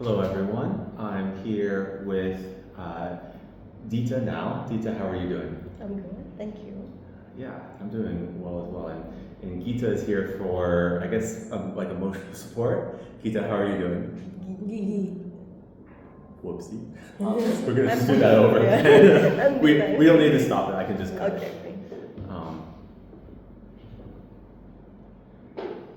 Hello, everyone. I'm here with Dita now. Dita, how are you doing? I'm good, thank you. Yeah, I'm doing well as well. And Gita is here for, I guess, like emotional support. Gita, how are you doing? Whoopsie. We're gonna just do that over. Yeah. we don't need to stop it. I can just cut Okay. it.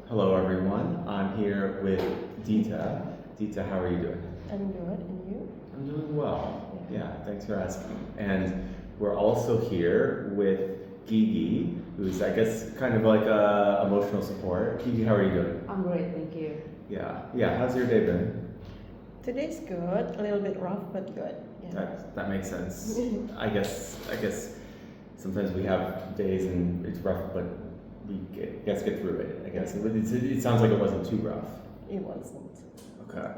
Hello, everyone. I'm here with Dita. Dita, how are you doing? I'm good, and you? I'm doing well. Yeah, thanks for asking. And we're also here with Gigi, who's, I guess, kind of like emotional support. Gigi, how are you doing? I'm great, thank you. Yeah. How's your day been? Today's good, a little bit rough, but good. Yeah. That makes sense. I guess sometimes we have days and it's rough, but we get through it. I guess it sounds like it wasn't too rough. It wasn't. Okay.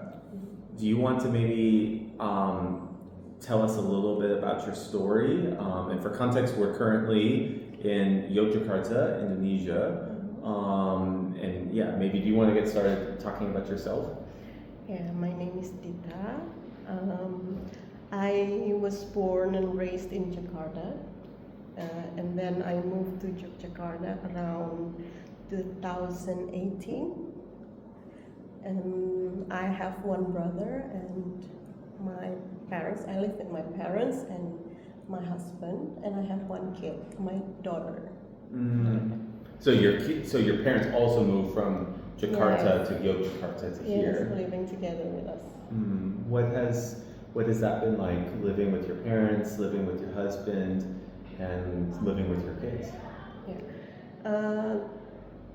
Do you want to maybe tell us a little bit about your story? And for context, we're currently in Yogyakarta, Indonesia. And yeah, maybe do you want to get started talking about yourself? Yeah, my name is Dita. I was born and raised in Jakarta, and then I moved to Yogyakarta around 2018. And I have one brother and my parents. I live with my parents and my husband, and I have one kid, my daughter. So your parents also moved from Jakarta to Yogyakarta to here. Yes, living together with us. What has that been like, living with your parents, living with your husband, and living with your kids? Yeah.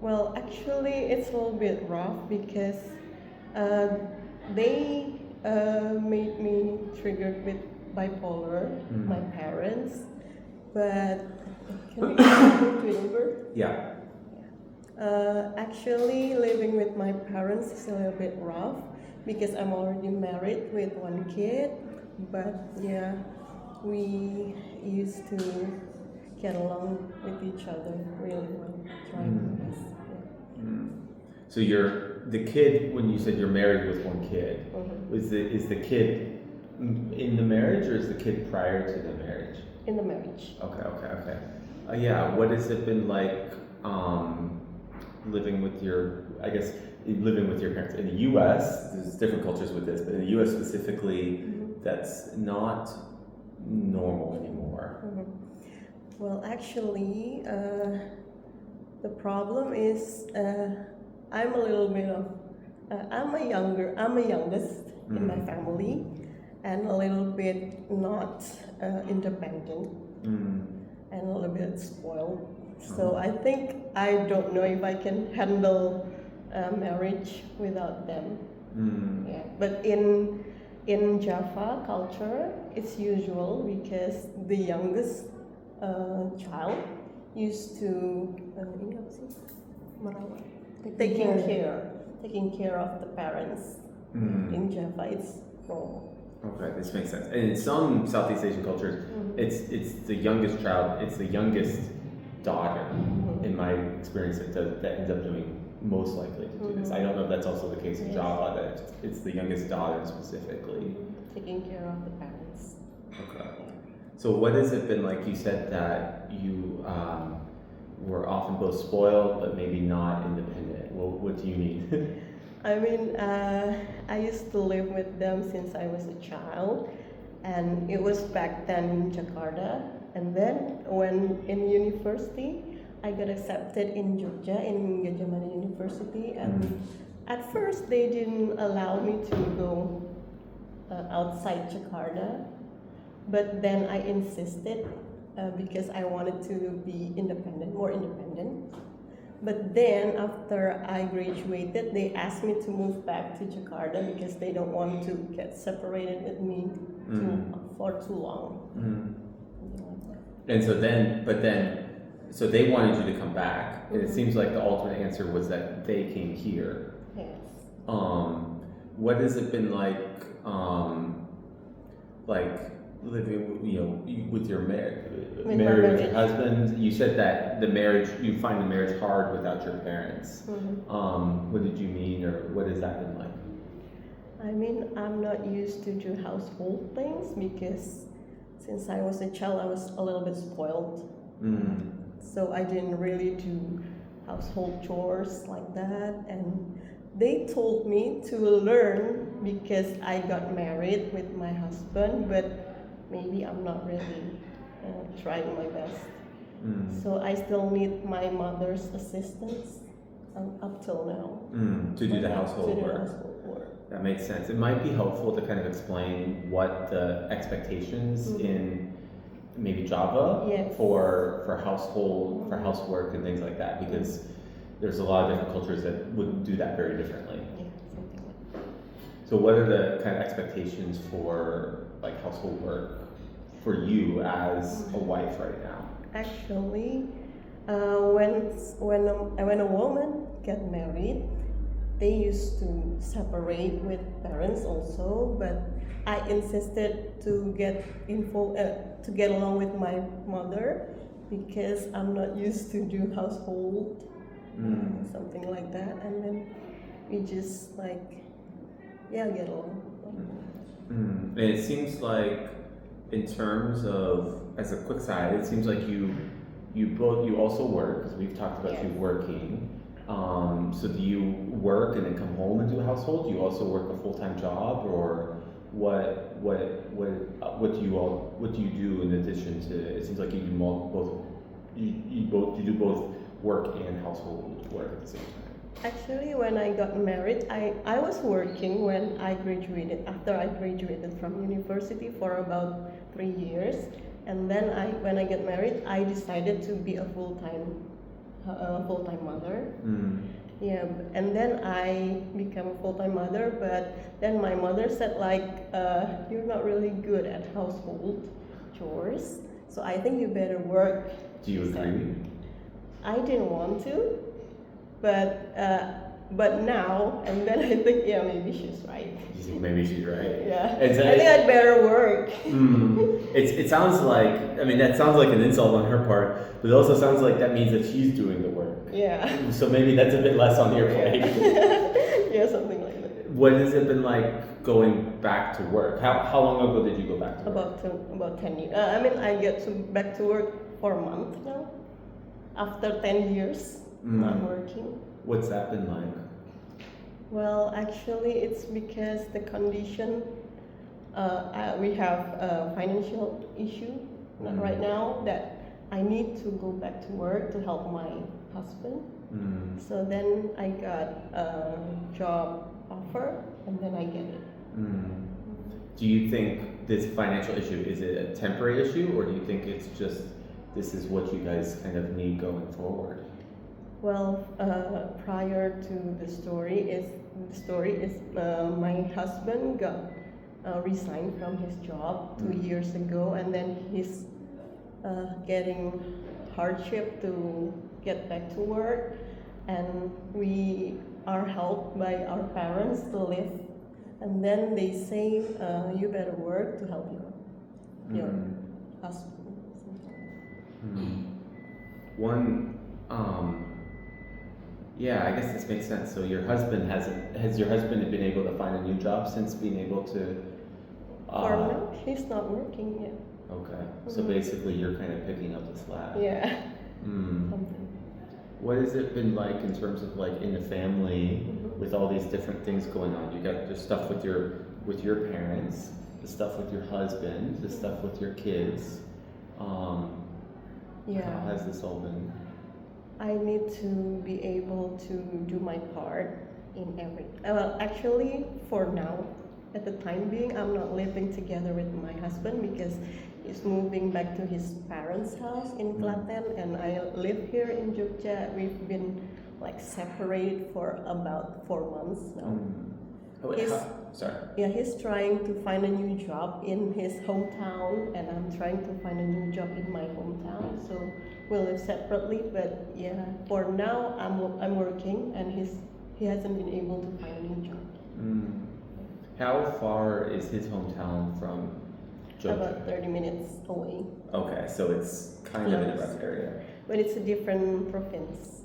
Well, actually, it's a little bit rough because they made me triggered with bipolar, my parents. But can we go to number? Yeah. Actually, living with my parents is a little bit rough because I'm already married with one kid. But yeah, we used to get along with each other really well, trying our best. So the kid, when you said you're married with one kid, is the kid in the marriage or is the kid prior to the marriage? In the marriage. Okay. Yeah, what has it been like living with your parents? In the U.S., there's different cultures with this, but in the U.S. specifically, that's not normal anymore. Well, actually, the problem is I'm a little bit of I'm a youngest in my family, and a little bit not independent, and a little bit spoiled. So I think I don't know if I can handle marriage without them. Yeah, but in Java culture, it's usual because the youngest child used to ini apa sih? Merawat, taking care of the parents. In Java, it's normal. Okay, this makes sense. And in some Southeast Asian cultures, it's the youngest child, it's the youngest daughter. In my experience, that ends up doing most likely to do this. I don't know if that's also the case in Java, that it's the youngest daughter specifically. Taking care of the parents. Okay. So what has it been like? You said that you were often both spoiled, but maybe not independent. What do you mean? I mean, I used to live with them since I was a child, and it was back then in Jakarta. And then when in university, I got accepted in Jogja in Gajah University, and at first they didn't allow me to go outside Jakarta, but then I insisted because I wanted to be independent, more independent. But then after I graduated, they asked me to move back to Jakarta because they don't want to get separated with me for too long. And so they wanted you to come back, and it seems like the alternate answer was that they came here. Yes. What has it been like living, with your marriage with your husband? You said that you find the marriage hard without your parents. What did you mean, or what has that been like? I mean, I'm not used to do household things because since I was a child, I was a little bit spoiled. Mm. So I didn't really do household chores like that. And they told me to learn because I got married with my husband, but maybe I'm not really trying my best. Mm. So I still need my mother's assistance up till now. To do the To household do work. household work. That makes sense. It might be helpful to kind of explain what the expectations in maybe Java Yes. for household for housework and things like that, because there's a lot of different cultures that would do that very differently. Yeah, something like that. So what are the kind of expectations for like household work for you as a wife right now? Actually, when a woman get married, they used to separate with parents also, but I insisted to get to get along with my mother because I'm not used to do household, something like that, and then we just like, yeah, get along. And it seems like, in terms of, as a quick side, it seems like you also work, because we've talked about you Yes. working. So do you work and then come home and do household? Do you also work a full-time job, or what do you do in addition to? It seems like you do both. You do both work and household work at the same time. Actually, when I got married, I was working when I graduated. After I graduated from university for about 3 years, and then when I got married, I decided to be a full-time mother. Yeah, and then I became a full-time mother. But then my mother said like, you're not really good at household chores, so I think you better work. Do you agree? I didn't want to, but now, and then I think, yeah, maybe she's right. You think maybe she's right? Yeah, I think I'd better work. It sounds like, I mean, that sounds like an insult on her part, but it also sounds like that means that she's doing the work. Yeah. So maybe that's a bit less on your plate. Yeah, something like that. What has it been like going back to work? How long ago did you go back to work? About 10 years. I mean, I get back to work for a month now. After 10 years not working. What's that been like? Well, actually, it's because the condition, we have a financial issue right now that I need to go back to work to help my husband. So then I got a job offer, and then I get it. Do you think this financial issue, is it a temporary issue, or do you think it's just, this is what you guys kind of need going forward? Well, prior to the story is my husband got resigned from his job 2 years ago, and then he's getting hardship to get back to work, and we are helped by our parents to live, and then they say you better work to help your husband. Yeah, I guess this makes sense. So your husband has your husband been able to find a new job since being able to? For now, he's not working yet. Okay, so basically you're kind of picking up the slack. Yeah. Something. What has it been like in terms of like in the family with all these different things going on? You got the stuff with your parents, the stuff with your husband, the stuff with your kids. How has this all been? I need to be able to do my part in every. Well, actually, for now, at the time being, I'm not living together with my husband because he's moving back to his parents' house in Klaten, and I live here in Jogja. We've been like separated for about 4 months now. Sorry. Yeah, he's trying to find a new job in his hometown, and I'm trying to find a new job in my hometown. So we live separately, but yeah, for now I'm working, and he hasn't been able to find a new job. How far is his hometown from Jogja? About 30 minutes away. Okay, so it's kind of in a rough area. But it's a different province.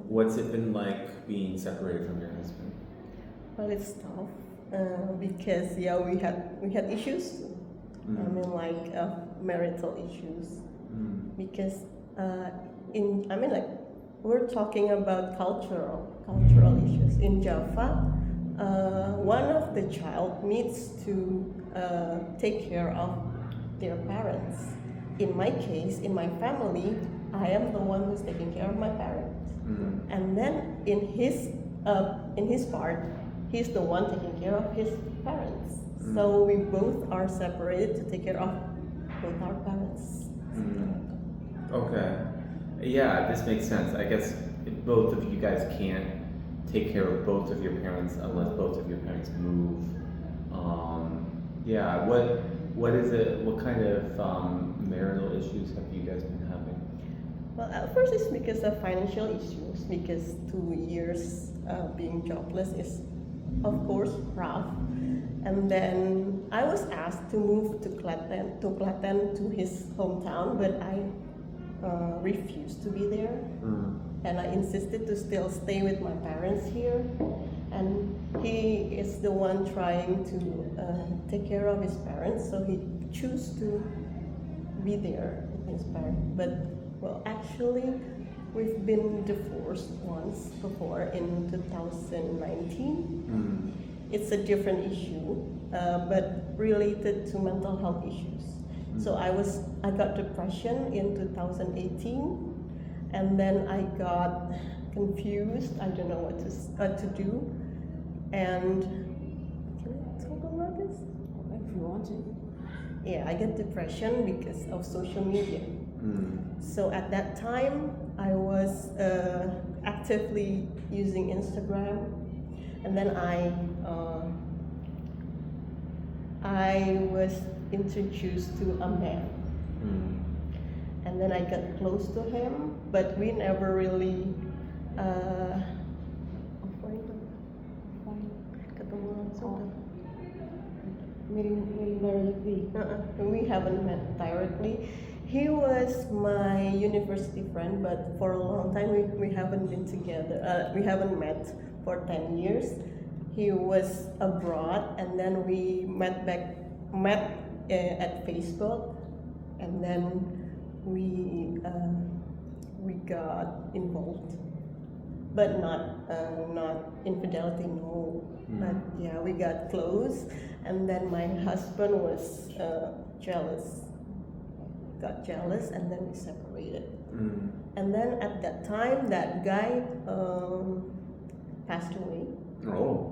What's it been like being separated from your husband? Well, it's tough because yeah, we had issues. I mean, like marital issues. Because like we're talking about cultural issues in Java. One of the child needs to take care of their parents. In my case, in my family, I am the one who's taking care of my parents. And then in his part, he's the one taking care of his parents. So we both are separated to take care of both our parents. Okay. Yeah, this makes sense. I guess both of you guys can't take care of both of your parents unless both of your parents move. Yeah. What is it? What kind of marital issues have you guys been having? Well, at first it's because of financial issues, because 2 years being jobless is, of course, rough. And then I was asked to move to Klaten, to his hometown, but I refused to be there. And I insisted to still stay with my parents here. And he is the one trying to take care of his parents, so he chose to be there with his parents. But well, actually, we've been divorced once before in 2019. It's a different issue, but related to mental health issues. So I got depression in 2018, and then I got confused. I don't know what to do, and can I talk about this? If you want to. Yeah, I get depression because of social media. So at that time, I was actively using Instagram, and then I was introduced to a man, and then I got close to him, but we never really ketemu langsung. Meeting directly. We haven't met directly. He was my university friend, but for a long time we haven't been together. We haven't met for 10 years. He was abroad, and then we met at Facebook, and then we got involved, but not infidelity, no. But yeah, we got close, and then my husband was got jealous, and then we separated. And then at that time, that guy passed away. Oh.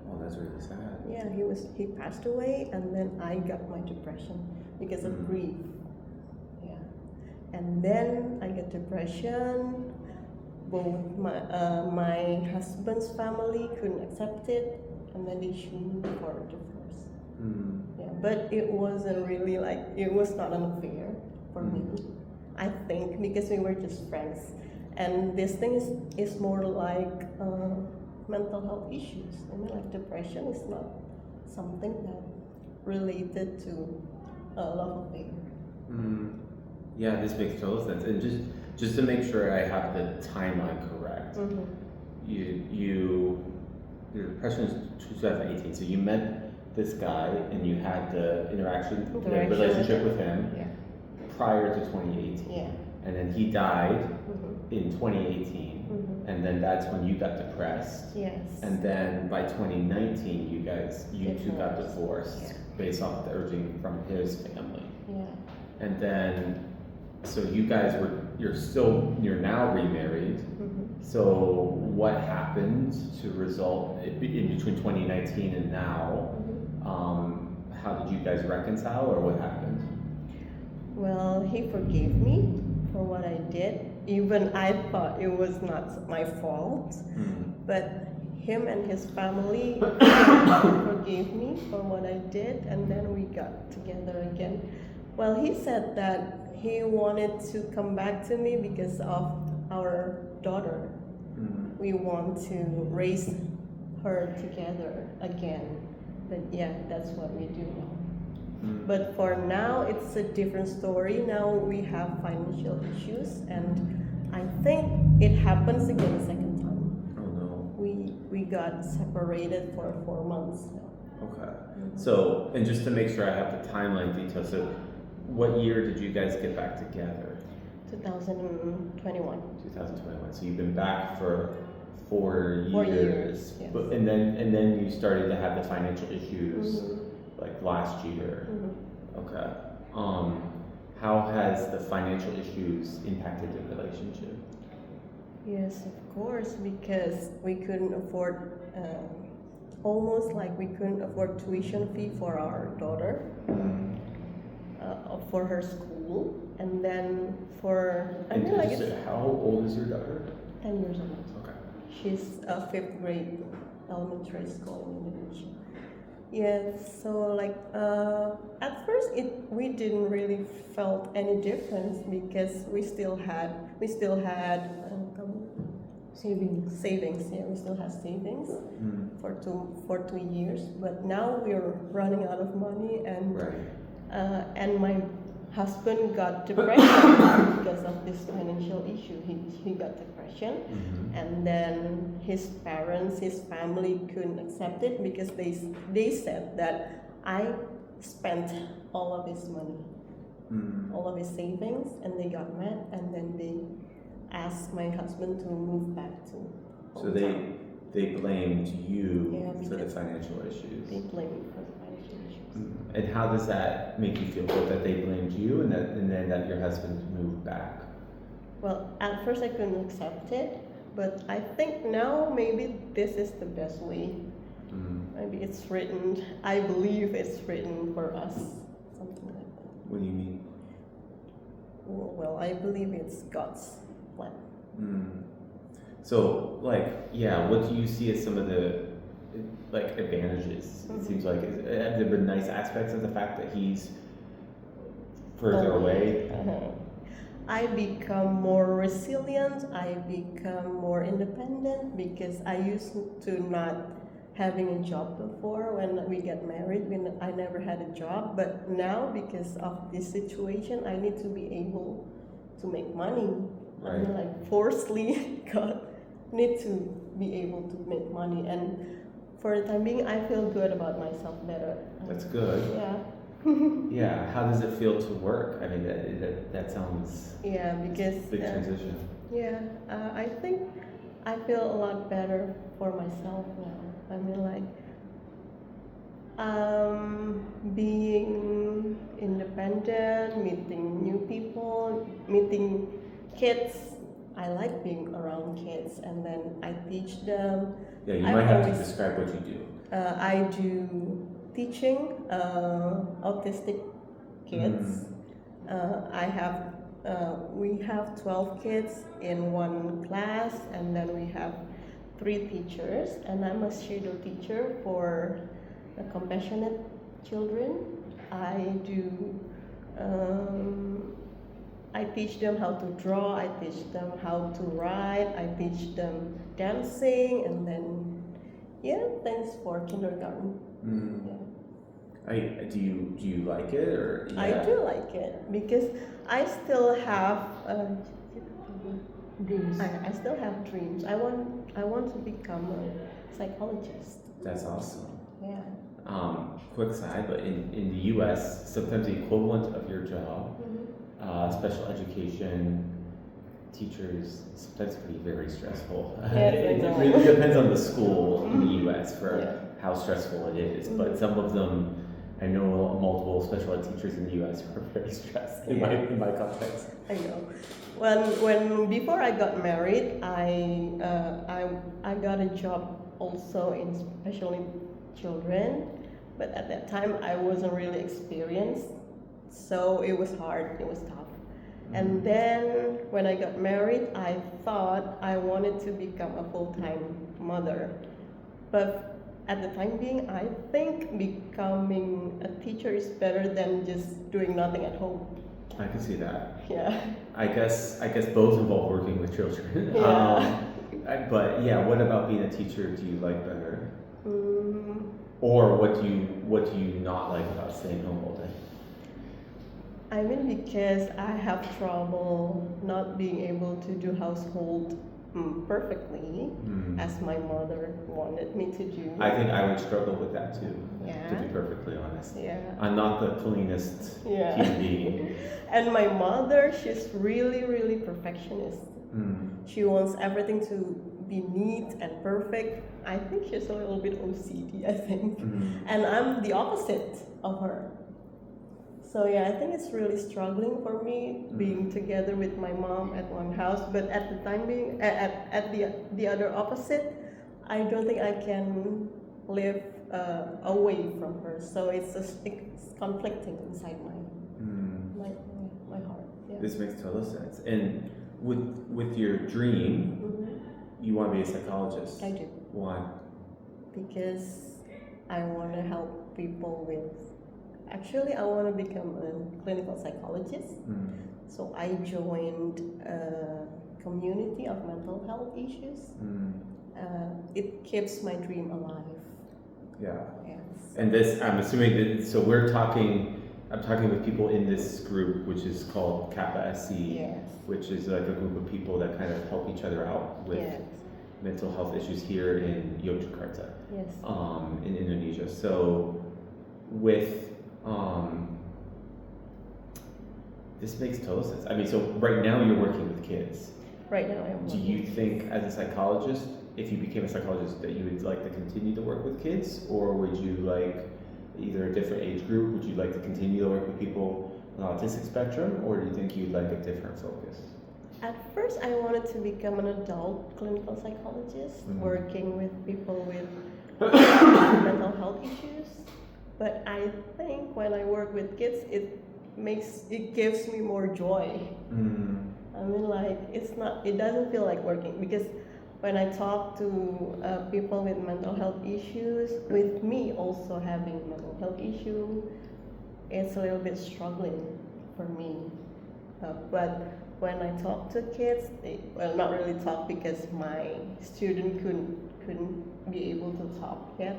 Oh, that's really sad. Yeah, he passed away, and then I got my depression because of grief. Yeah, and then I got depression. Both my husband's family couldn't accept it, and then they sued for a divorce. Yeah, but it wasn't really it was not an affair for me. I think because we were just friends, and this thing is more like mental health issues. I mean, like depression is not something that related to a love affair. Yeah, this makes total sense. And just to make sure I have the timeline correct, your depression is 2018. So you met this guy and you had the relationship with him prior to 2018. Yeah. And then he died in 2018. And then that's when you got depressed. Yes. And then by 2019, you two got divorced based off the urging from his family. Yeah. And then, so you guys you're now remarried. So what happened to result in between 2019 and now? How did you guys reconcile, or what happened? Well, he forgave me for what I did. Even I thought it was not my fault, but him and his family forgave me for what I did, and then we got together again. Well, he said that he wanted to come back to me because of our daughter. We want to raise her together again. But yeah, that's what we do now. But for now, it's a different story. Now we have financial issues, and I think it happens again the second time. Oh no. We got separated for 4 months now. Okay. So, and just to make sure I have the timeline details, so what year did you guys get back together? 2021. 2021. So you've been back for 4 years. 4 years, yes. But and then you started to have the financial issues Mm-hmm. like last year. Mm-hmm. Okay. How has the financial issues impacted the relationship? Yes, of course, because we couldn't afford, almost like we couldn't afford tuition fee for our daughter, for her school, and then for, I And mean, like just, it's how old is your daughter? 10 years old. Okay. She's a 5th grade elementary school in Indonesia. Yes, so like at first we didn't really felt any difference because we still had savings. Yeah, we still have savings for 2 years. But now we're running out of money, and my husband got depression because of this financial issue. He got depression, and then his family couldn't accept it because they said that I spent all of his money, all of his savings, and they got mad, and then they asked my husband to move back to So hometown. they blamed you Yeah, for the because financial issues. They blame me for the financial issues. And how does that make you feel? Good that they blamed you and then that your husband moved back? Well, at first I couldn't accept it, but I think now maybe this is the best way. Maybe it's written, I believe it's written for us, something like that. What do you mean? Well, I believe it's God's plan. So, what do you see as some of the advantages? It seems like have there been nice aspects of the fact that he's further away? I become more resilient. I become more independent because I used to not having a job before. When we get married, I never had a job, but now because of this situation, I need to be able to make money. Right. I mean, like forcefully, God need to be able to make money, and for the time being, I feel good about myself better. That's good. Yeah. Yeah. How does it feel to work? I mean, that sounds Yeah, because big transition. yeah, I think I feel a lot better for myself now. I mean, like being independent, meeting new people, meeting kids. I like being around kids, and then I teach them. Yeah, you I might have to always- describe what you do. I do teaching autistic kids. We have 12 kids in one class, and then we have 3 teachers, and I'm a shadow teacher for the compassionate children. I teach them how to draw, I teach them how to write, I teach them dancing, and then thanks for kindergarten. Do you like it or? Yeah. I do like it because I still have Dreams. I still have dreams. I want to become a psychologist. That's awesome. Yeah. Quick side, but in the U.S., sometimes the equivalent of your job, special education teachers, sometimes can be very stressful. Yes, It I know. really depends on the school in the U.S. for Yeah. how stressful it is. But some of them, I know multiple special ed teachers in the U.S. who are very stressed in my context. I know. When before I got married, I got a job also in special children, but at that time I wasn't really experienced, so it was hard. It was tough. And then when I got married, I thought I wanted to become a full-time mother, but at the time being, I think becoming a teacher is better than just doing nothing at home. I can see that. Yeah. I guess both involve working with children. Yeah. But yeah, what about being a teacher do you like better? Mm, Or what do you not like about staying home all day? I mean, because I have trouble not being able to do household perfectly as my mother wanted me to do. I think I would struggle with that too, to Yeah. be perfectly honest. Yeah. I'm not the cleanest Yeah. human being. And my mother, she's really, really perfectionist. She wants everything to be neat and perfect. I think she's a little bit OCD, I think. And I'm the opposite of her. So yeah, I think it's really struggling for me being together with my mom at one house, but at the time being at the other opposite, I don't think I can live away from her. So it's conflicting inside my heart. Yeah. This makes total sense. And with your dream, you want to be a psychologist. I do. Why? Because I want to help people with. Actually, I want to become a clinical psychologist. So I joined a community of mental health issues. It keeps my dream alive. Yeah. Yes. And this, I'm assuming that, so I'm talking with people in this group, which is called Kappa SC, Yes. which is like a group of people that kind of help each other out with Yes. mental health issues here in Yogyakarta, Yes. in Indonesia. So with, this makes total sense. I mean, so right now you're working with kids. Right now I'm Do working. you think as a psychologist, if you became a psychologist, that you would like to continue to work with kids, or would you like either a different age group? Would you like to continue to work with people on the autistic spectrum, or do you think you'd like a different focus? At first, I wanted to become an adult clinical psychologist, working with people with mental health issues. But I think when I work with kids, it gives me more joy. I mean, like it doesn't feel like working, because when I talk to people with mental health issues, with me also having mental health issue, it's a little bit struggling for me. But when I talk to kids, not really talk, because my student couldn't be able to talk yet.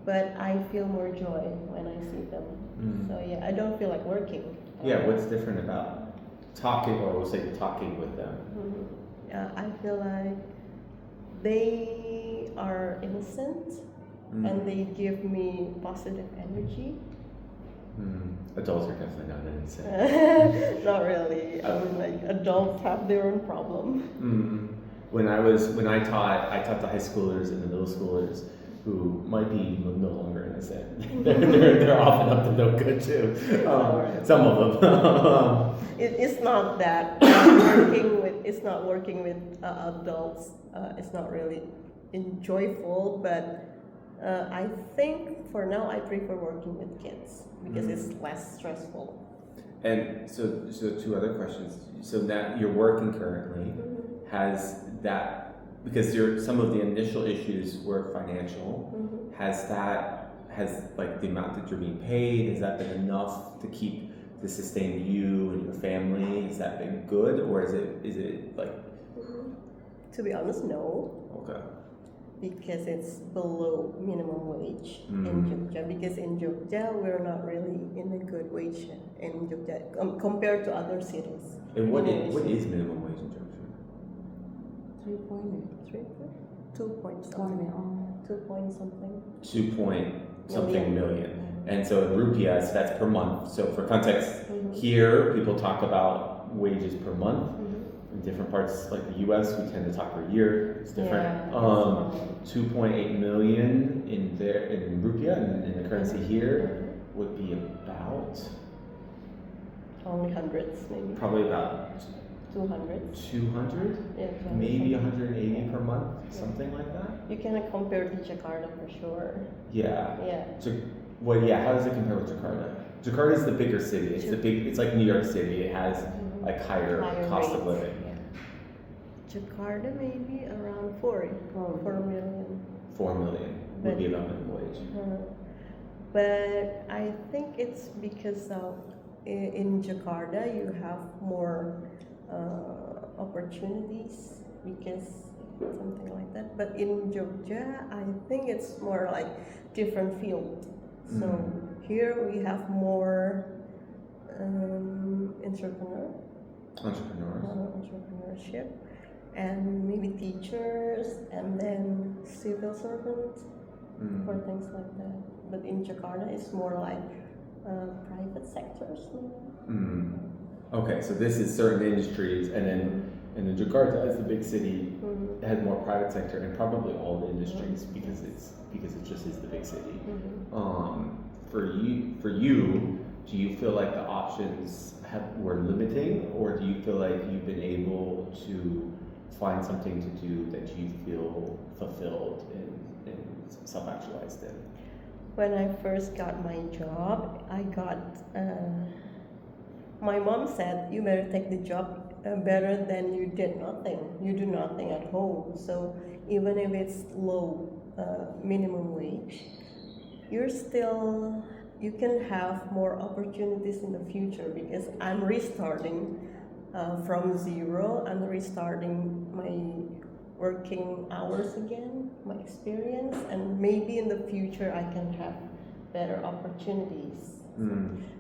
But I feel more joy when I see them. So yeah, I don't feel like working. Yeah, what's different about talking, or we'll say talking with them? I feel like they are innocent and they give me positive energy. Adults are definitely not innocent. Not really. I mean, like, adults have their own problem. When I taught the high schoolers and the middle schoolers, who might be no longer innocent. they're often up to no good too. Some of them. It's not that working with adults. It's not really enjoyable, but I think for now I prefer working with kids because it's less stressful. And so two other questions. So now you're working currently. Has that, because some of the initial issues were financial, has like the amount that you're being paid, has that been enough to sustain you and your family? Has that been good, or is it like? To be honest, no. Okay. Because it's below minimum wage in Jogja. Because in Jogja we're not really in a good wage in Jogja compared to other cities. And what is minimum wage in Jogja? 2 point something. 2 point something. 2 point something million. And so in rupiahs, that's per month. So for context, here people talk about wages per month. In different parts, like the U.S., we tend to talk per year. It's different. 2.8 million in rupiah, and in the currency here would be about only hundreds, maybe. Probably about 200. 200, Yeah, maybe 180 per month, something like that. You cannot compare to Jakarta for sure. Yeah. Yeah. How does it compare with Jakarta? Jakarta is the bigger city. It's like New York City. It has like higher cost rates. of living. Yeah. Jakarta maybe around 4 million. 4 million would be about minimum wage. But I think it's because of in Jakarta you have more opportunities, because something like that. But in Jogja, I think it's more like different field. So here we have more entrepreneurship, and maybe teachers, and then civil servants for things like that. But in Jakarta, it's more like private sectors. Okay, so this is certain industries, and then Jakarta, as the big city, it has more private sector and probably all the industries because it just is the big city. For you, do you feel like the options were limiting, or do you feel like you've been able to find something to do that you feel fulfilled and self-actualized in? When I first got my job, my mom said, you better take the job better than you did nothing. You do nothing at home. So even if it's low minimum wage, you can have more opportunities in the future because I'm restarting from zero. I'm restarting my working hours again, my experience, and maybe in the future I can have better opportunities.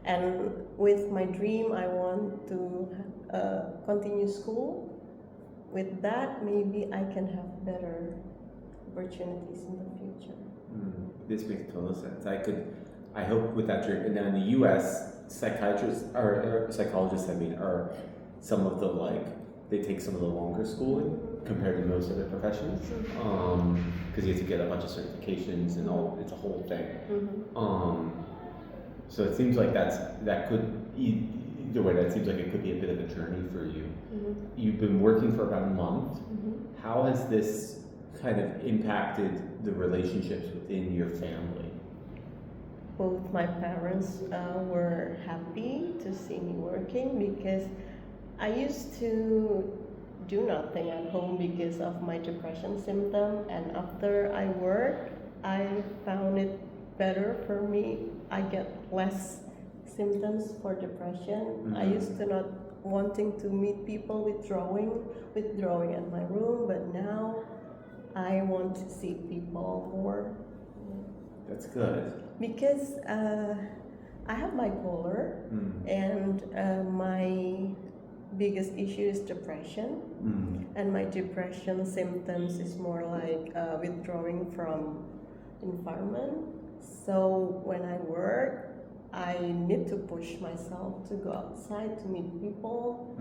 And with my dream, I want to continue school. With that, maybe I can have better opportunities in the future. This makes total sense. I hope with that dream. And now in the U.S., psychiatrists or psychologists, are some of they take some of the longer schooling compared to most other professions, because you have to get a bunch of certifications and all. It's a whole thing. So it seems like that could either way. That seems like it could be a bit of a journey for you. You've been working for about a month. How has this kind of impacted the relationships within your family? Both my parents were happy to see me working because I used to do nothing at home because of my depression symptom, and after I work, I found it better for me. I get less symptoms for depression. I used to not wanting to meet people, withdrawing at my room, but now I want to see people more. That's good. Because I have bipolar, and my biggest issue is depression, and my depression symptoms is more like withdrawing from environment. So when I work, I need to push myself to go outside to meet people,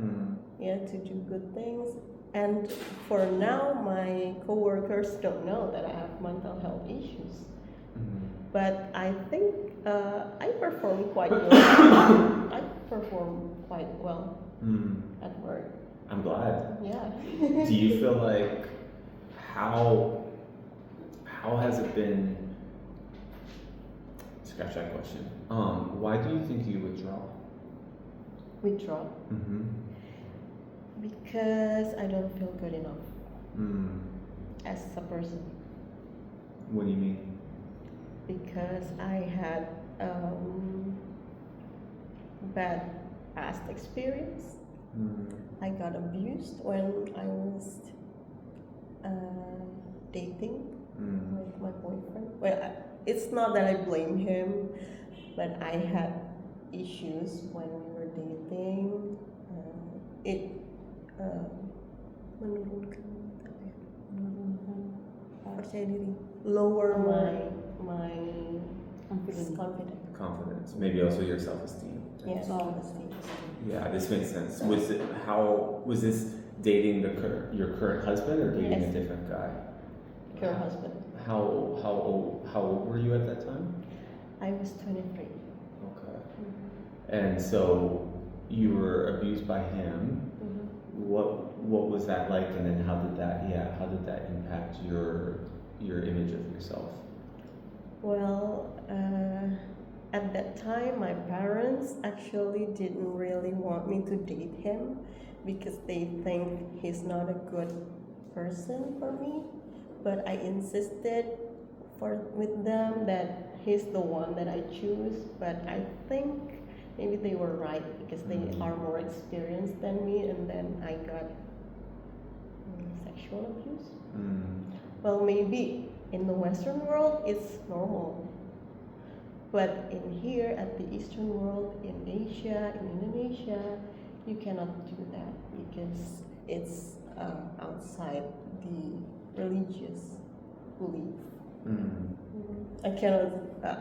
to do good things. And for now, my coworkers don't know that I have mental health issues. But I think I perform quite well. I perform quite well at work. I'm glad. Yeah. Do you feel like how has it been? Scratch that question. Why do you think you withdraw? Withdraw? Because I don't feel good enough as a person. What do you mean? Because I had bad past experience. I got abused when I was dating with my boyfriend. Well, it's not that I blame him, but I had issues when we were dating. Menurunkan percaya diri, lower my Confidence. Maybe also your self-esteem. Yeah, self-esteem. Yeah, this makes sense. Was this dating your current husband or dating a different guy? Current husband. How old were you at that time? I was 23. Okay. And so you were abused by him. What was that like, and then how did that impact your image of yourself? Well, at that time, my parents actually didn't really want me to date him because they think he's not a good person for me. But I insisted with them that he's the one that I choose. But I think maybe they were right because they are more experienced than me, and then I got sexual abuse. Well, maybe in the Western world it's normal, but in here at the Eastern world, in Asia, in Indonesia, you cannot do that because it's outside the religious belief. Mm. I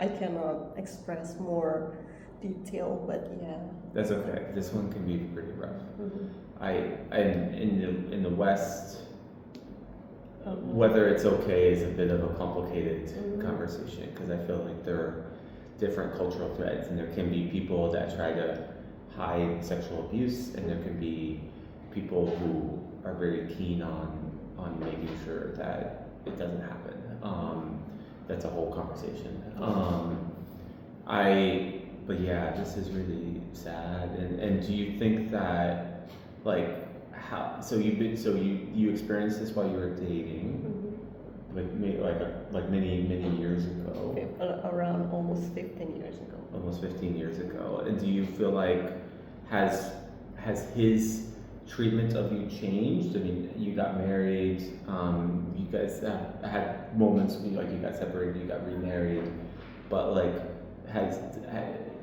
cannot express more detail, but yeah. That's okay. This one can be pretty rough. Mhm. In the West, Mhm. whether it's okay is a bit of a complicated Mhm. conversation because I feel like there are different cultural threads, and there can be people that try to hide sexual abuse, and there can be people who are very keen on making sure that it doesn't happen. That's a whole conversation. But yeah, this is really sad. And do you think that, like, you experienced this while you were dating, like many years ago, Around almost 15 years ago. almost 15 years ago. And do you feel like has his treatment of you changed? I mean, you got married. You guys had moments when you got separated, you got remarried, but like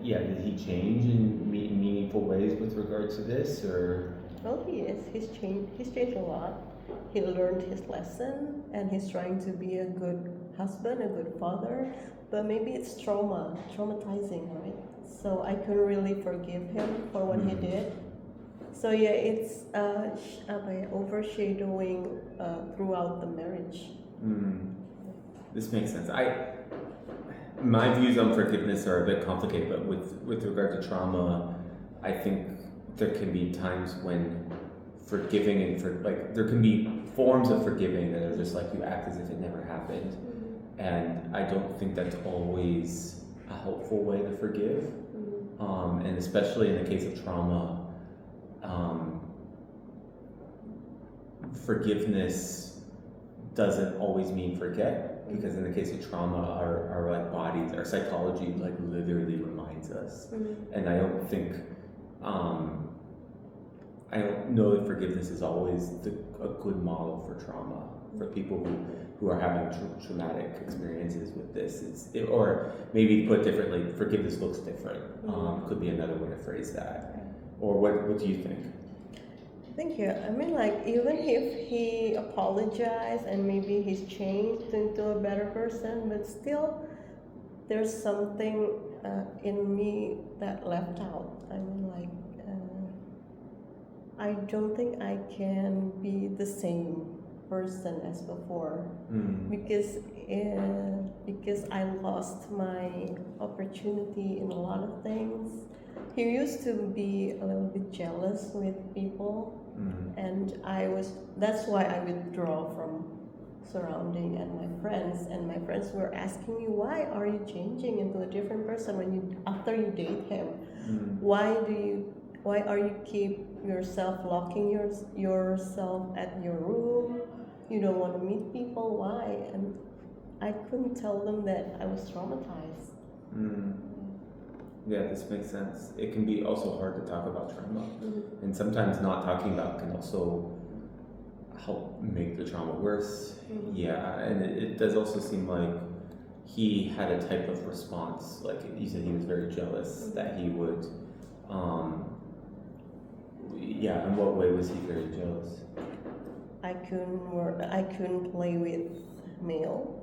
did he change in meaningful ways with regards to this, or? Well, he is. He's changed a lot. He learned his lesson, and he's trying to be a good husband, a good father. But maybe it's traumatizing, right? So I couldn't really forgive him for what he did. So yeah, it's overshadowing throughout the marriage. This makes sense. My views on forgiveness are a bit complicated, but with regard to trauma, I think there can be times when forgiving there can be forms of forgiving that are just like you act as if it never happened, and I don't think that's always a helpful way to forgive, and especially in the case of trauma, forgiveness doesn't always mean forget. Because in the case of trauma, our like bodies, our psychology like literally reminds us, and I don't know that forgiveness is always a good model for trauma for people who are having traumatic experiences with this. Or maybe put differently, forgiveness looks different. Could be another way to phrase that. Or what do you think? Thank you. I mean, like, even if he apologized and maybe he's changed into a better person, but still, there's something in me that left out. I mean, like, I don't think I can be the same person as before, because I lost my opportunity in a lot of things. He used to be a little bit jealous with people, and that's why I withdraw from surrounding and my friends were asking me, why are you changing into a different person after you date him? Why are you keep yourself locking yourself at your room? You don't want to meet people, why? And I couldn't tell them that I was traumatized. Yeah, this makes sense. It can be also hard to talk about trauma, and sometimes not talking about can also help make the trauma worse. Yeah, and it does also seem like he had a type of response, like you said, he was very jealous that he would. Yeah, in what way was he very jealous? I couldn't play with male.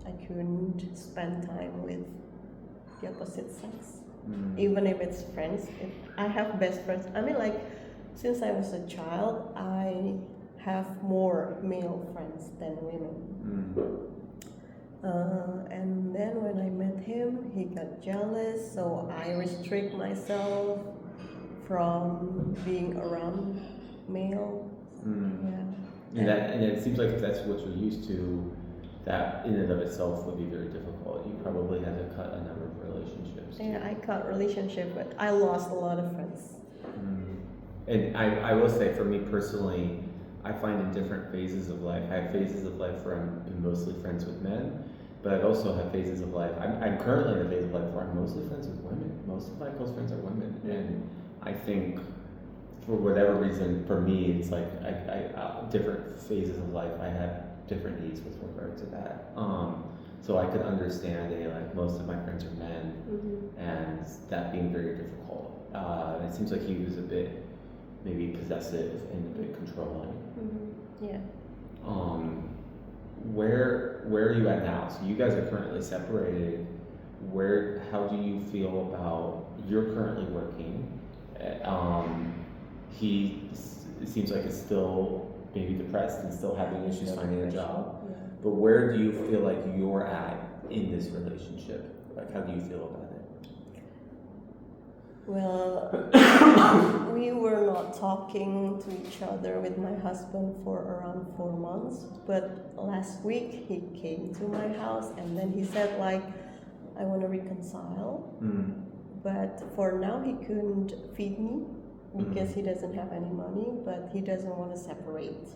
I couldn't spend time with the opposite sex. Even if it's friends. I have best friends. I mean, like, since I was a child, I have more male friends than women. And then when I met him, he got jealous, so I restrict myself from being around male. And it seems like if that's what you're used to, that in and of itself would be very difficult. You probably had to cut a number of relationships. Yeah, I cut relationship, but I lost a lot of friends. And I will say, for me personally, I find in different phases of life, I have phases of life where I'm mostly friends with men, but I also have phases of life, I'm currently in a phase of life where I'm mostly friends with women. Most of my close friends are women, and I think for whatever reason, for me, it's like I different phases of life, I have different needs with regard to that. So I could understand like most of my friends are men, and that being very difficult. It seems like he was a bit maybe possessive and a bit controlling. Yeah. Where are you at now? So you guys are currently separated. How do you feel about, you're currently working? It seems like it's still maybe depressed and still having issues finding a job. Yeah. But where do you feel like you're at in this relationship? Like, how do you feel about it? Well, we were not talking to each other with my husband for around 4 months, but last week he came to my house and then he said like, I want to reconcile, but for now he couldn't feed me because he doesn't have any money, but he doesn't want to separate.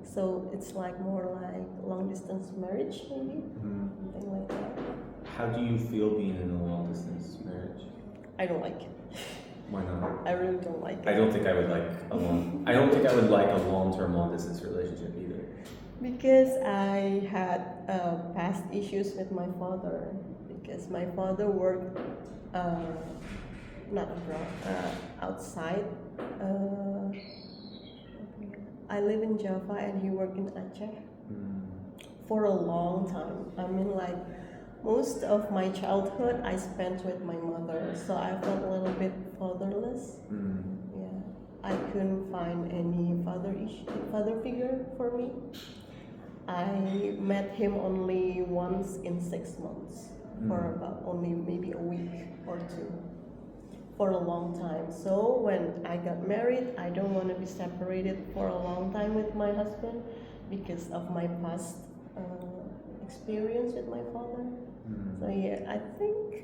So it's like more like long distance marriage maybe, something like that. How do you feel being in a long distance marriage? I don't like it. Why not? I really don't like it. I don't think I would like I don't think I would like a long-term long distance relationship either. Because I had past issues with my father. Because my father worked not abroad, outside. I live in Java and he worked in Aceh for a long time. I mean, like most of my childhood I spent with my mother, so I felt a little bit fatherless. Yeah, I couldn't find any father figure for me. I met him only once in 6 months for about only maybe a week or two for a long time. So when I got married, I don't want to be separated for a long time with my husband because of my past experience with my father. So yeah, I think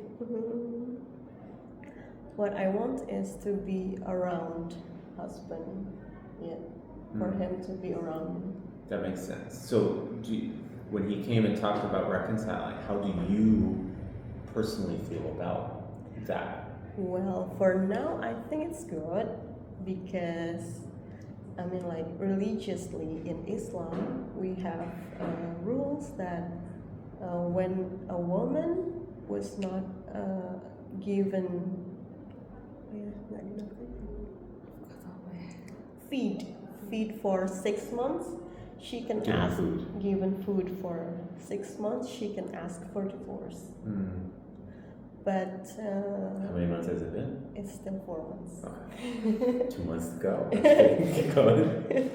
what I want is to be around husband. Yeah, for him to be around me. That makes sense. So when he came and talked about reconciling, how do you personally feel about that? Well, for now, I think it's good because, I mean, like religiously in Islam, we have rules that when a woman was not given feed for 6 months, she can given food for 6 months, she can ask for divorce. But how many months has it been? It's still 4 months. Okay. 2 months to go. Go ahead.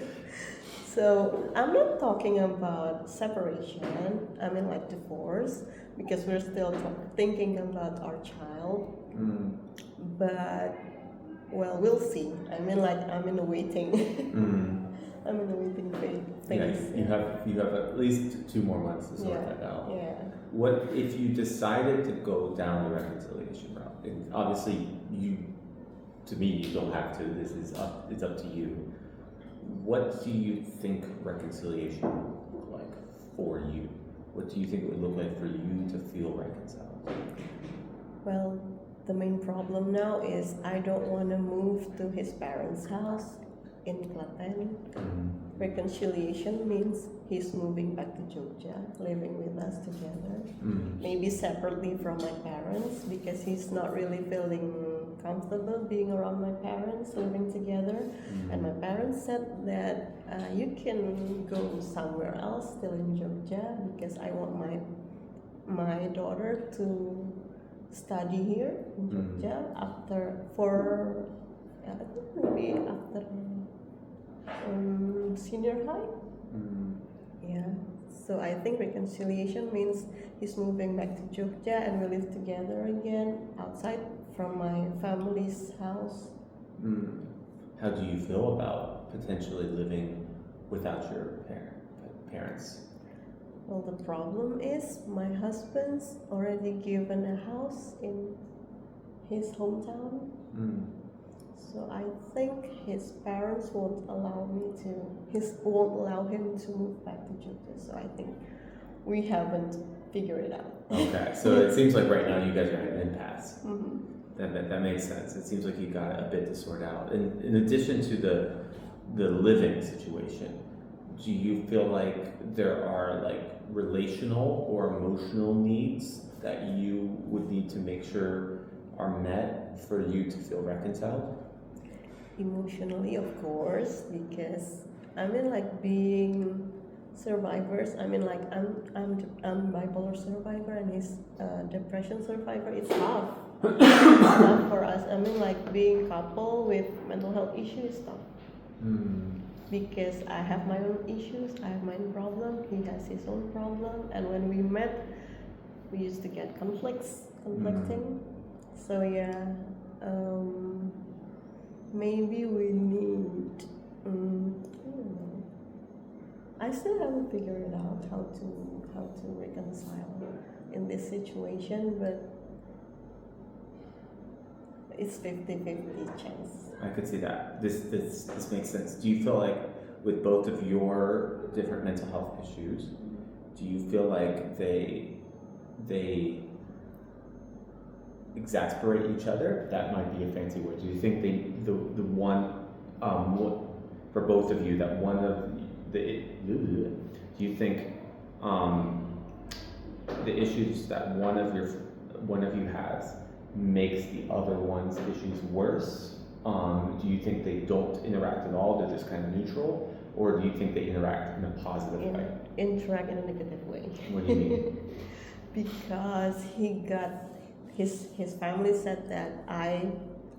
So I'm not talking about separation. I mean like divorce because we're still thinking about our child. But well, we'll see. I mean like I'm in the waiting. I'm in the waiting phase. Yeah, you have at least 2 more months to sort that out. Yeah. What if you decided to go down the reconciliation route? And obviously, to me, you don't have to. It's up to you. What do you think reconciliation would look like for you? What do you think it would look like for you to feel reconciled? Well, the main problem now is I don't want to move to his parents' house in Klaten. Reconciliation means he's moving back to Jogja, living with us together. Maybe separately from my parents because he's not really feeling comfortable being around my parents, living together. And my parents said that you can go somewhere else, still in Jogja, because I want my daughter to study here in Jogja I think maybe after senior high. Yeah. So I think reconciliation means he's moving back to Jogja and we live together again outside from my family's house. How do you feel about potentially living without your parents? Well, the problem is my husband's already given a house in his hometown. So I think his parents won't allow him to move back to Jogja. So I think we haven't figured it out. Okay, so it seems like right now you guys are at an impasse. That makes sense. It seems like you got a bit to sort out. In addition to the living situation, do you feel like there are like relational or emotional needs that you would need to make sure are met for you to feel reconciled? Emotionally, of course, because I mean, like being survivors. I mean, like I'm bipolar survivor and he's depression survivor. It's tough. It's tough for us. I mean, like being couple with mental health issues is tough Mm. because I have my own issues. I have my own problem. He has his own problem. And when we met, we used to get conflicting. So yeah. Maybe we need. I don't know. I still haven't figured it out how to reconcile in this situation, but it's 50-50 chance. I could see that. This makes sense. Do you feel like with both of your different mental health issues, do you feel like they exasperate each other? That might be a fancy word. Do you think the one for both of you that one of the do you think the issues that one of you has makes the other one's issues worse? Do you think they don't interact at all? They're just kind of neutral, or do you think they interact in a positive way? Interact in a negative way. What do you mean? Because his family said that I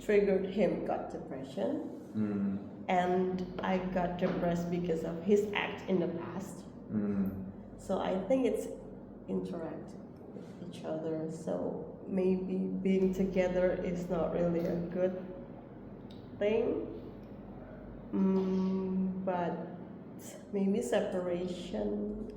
triggered him got depression, and I got depressed because of his act in the past. So I think it's interact with each other. So maybe being together is not really a good thing, but maybe separation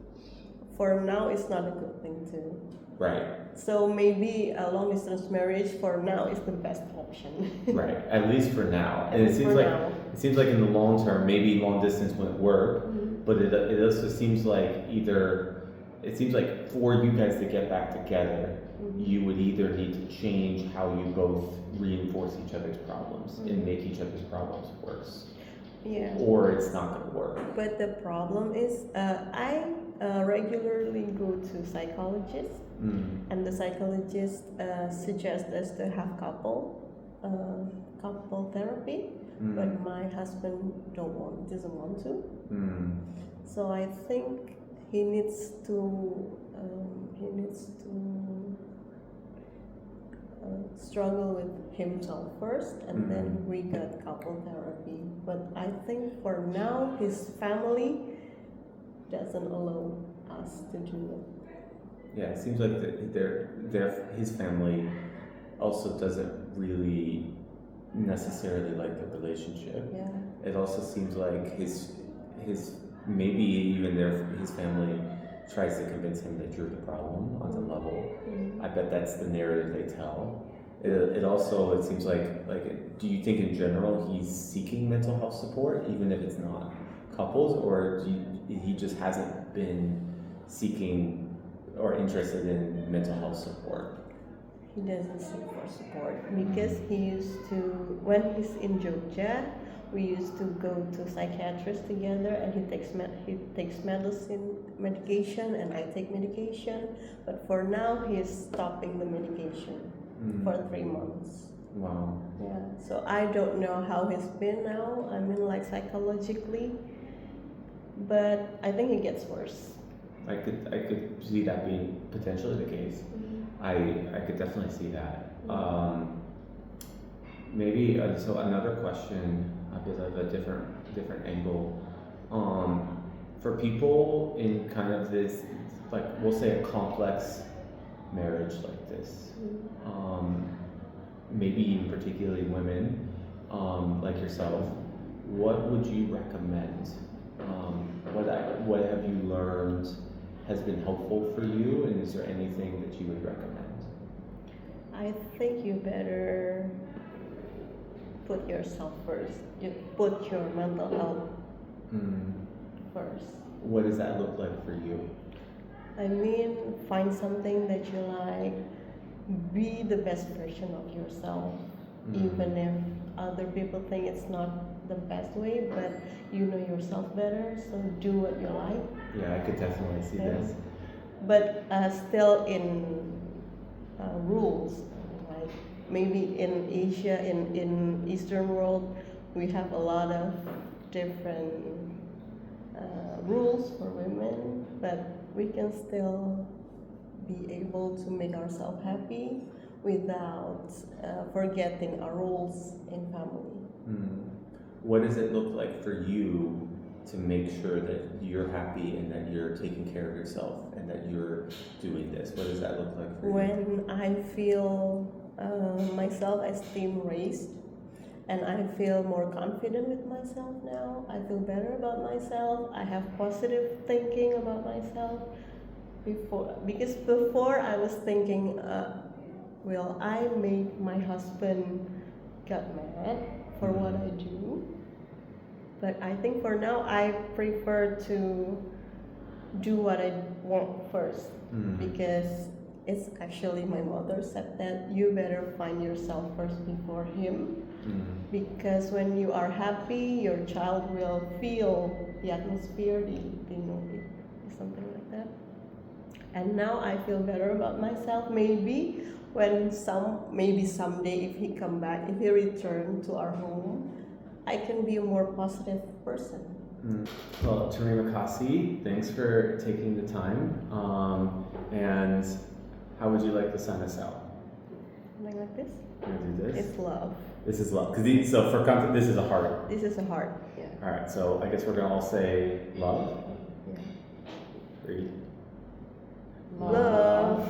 for now is not a good thing too. Right. So maybe a long distance marriage for now is the best option. Right. At least for now. At And it least seems for like now. it seems like in the long term, maybe long distance wouldn't work. But it also seems like it seems like for you guys to get back together, you would either need to change how you both reinforce each other's problems and make each other's problems worse. Yeah. Or it's not going to work. But the problem is, I regularly go to psychologists, and the psychologist suggests us to have couple therapy. But my husband doesn't want to. So I think he needs to struggle with himself first, and then we got couple therapy. But I think for now his family doesn't allow us to do it. Yeah, it seems like his family also doesn't really necessarily like the relationship. Yeah. It also seems like his maybe even his family tries to convince him that you're the problem on some level. I bet that's the narrative they tell. It seems like do you think in general he's seeking mental health support even if it's not couples, or he just hasn't been seeking or interested in mental health support? He doesn't seek for support because he used to, when he's in Jogja, we used to go to psychiatrist together, and he takes medication, and I take medication. But for now, he is stopping the medication for 3 months. Wow. Yeah. So I don't know how he's been now. I mean, like psychologically, but I think it gets worse. I could see that being potentially the case. I could definitely see that. Maybe so another question, a bit of a different angle. For people in kind of this, like we'll say a complex marriage like this, maybe even particularly women like yourself, what would you recommend? What have you learned has been helpful for you, and is there anything that you would recommend? I think you better put yourself first. You put your mental health first. What does that look like for you? I mean, find something that you like. Be the best version of yourself, even if other people think it's not the best way, but you know yourself better, so do what you like. Yeah, I could definitely see this. But still in rules, like maybe in Asia, in Eastern world, we have a lot of different rules for women, but we can still be able to make ourselves happy without forgetting our roles in family. What does it look like for you to make sure that you're happy and that you're taking care of yourself and that you're doing this? What does that look like for you? When I feel my self-esteem raised and I feel more confident with myself now, I feel better about myself, I have positive thinking about myself. Because before I was thinking, will I make my husband get mad for what I do? But I think for now I prefer to do what I want first, because it's actually my mother said that you better find yourself first before him, because when you are happy, your child will feel the atmosphere, something like that. And now I feel better about myself. Maybe someday if he come back, if he return to our home, I can be a more positive person. Well, terima kasih. Thanks for taking the time. And how would you like to sign us out? Something like this. Can I do this? It's love. This is love. So for context, this is a heart. This is a heart. Yeah. All right. So I guess we're gonna all say love. Yeah. Read. Love.